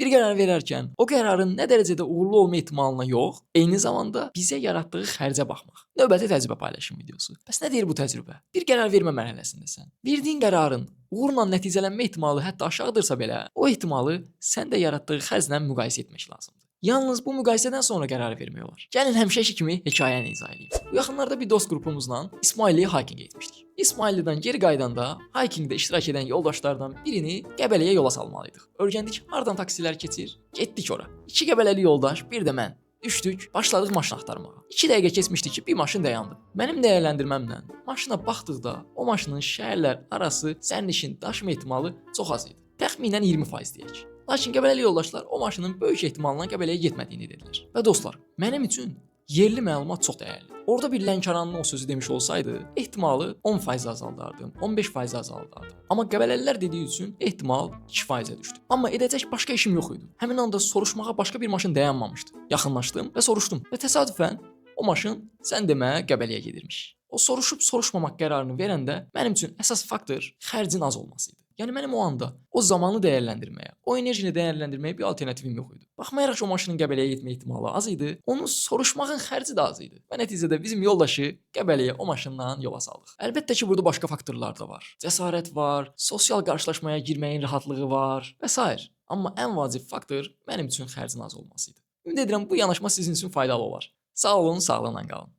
Bir qərar verərkən o qərarın nə dərəcədə uğurlu olma ehtimalına yox, eyni zamanda bizə yaratdığı xərcə baxmaq. Növbəti təcrübə paylaşım videosu. Bəs nə deyir bu təcrübə? Bir qərar vermə mərhələsindəsən. Verdiyin qərarın uğurla nəticələnmə ehtimalı hətta aşağıdırsa belə, o ehtimalı sən də yaratdığı xərclə müqayisə etmək lazımdır. Yalnız bu müqayisədən sonra qərar vermək olar. Gəlin həmişəki kimi hekayəni izah edeyim. Bu yaxınlarda bir dost qrupumuzla İsmailliyə hikinqə getmişdik. İsmaillidən geri qaydanda hikingdə iştirak edən yoldaşlardan birini Qəbələyə yola salmalıydıq. Öyrəndik hardan taksilər keçir, getdik ora. 2 Qəbələli yoldaş, bir də mən. Düşdük, başladıq maşın axtarmağa. 2 dəqiqə keçmişdi ki, bir maşın dayandı. Mənim dəyərləndirməmlə maşına baxdıqda o maşının şəhərlər arası sərnişin daşıma ehtimalı çox az idi. Təxminən 20% deyək. Lakin Qəbələli yoldaşlar o maşının böyük ehtimalla Qəbələyə getmədiyini dedilər. Və dostlar, mənim üçün yerli məlumat çox dəyərlidir. Orada bir Lənkəranlı o sözü demiş olsaydı, ehtimalı 10% azaldardım, 15% azaldardım. Amma Qəbələlilər dediyi üçün ehtimal 2%-ə düşdü. Amma edəcək başqa işim yox idi. Həmin anda soruşmağa başqa bir maşın dayanmamışdı. Yaxınlaşdım və soruşdum. Və təsadüfən o maşın sən demə Qəbələyə gedirmiş. O soruşub soruşmamaq qərarını verəndə mənim üçün əsas faktor xərcin az olması idi. Yəni mənim o anda o zamanı dəyərləndirməyə, o enerjini dəyərləndirməyə bir alternativim yox idi. Baxmayaraq ki, o maşının Qəbələyə getmə ehtimalı az idi, onu soruşmağın xərci də az idi. Və nəticədə bizim yoldaşı Qəbələyə o maşınla yola saldıq. Əlbəttə ki, burada başqa faktorlar da var. Cəsarət var, sosial qarşılaşmaya girməyin rahatlığı var və s. Amma ən vacib faktor mənim üçün xərcin az olması idi. Ümid edirəm bu yanaşma sizin üçün faydalı olar. Sağ olun, sağlıqla qalın.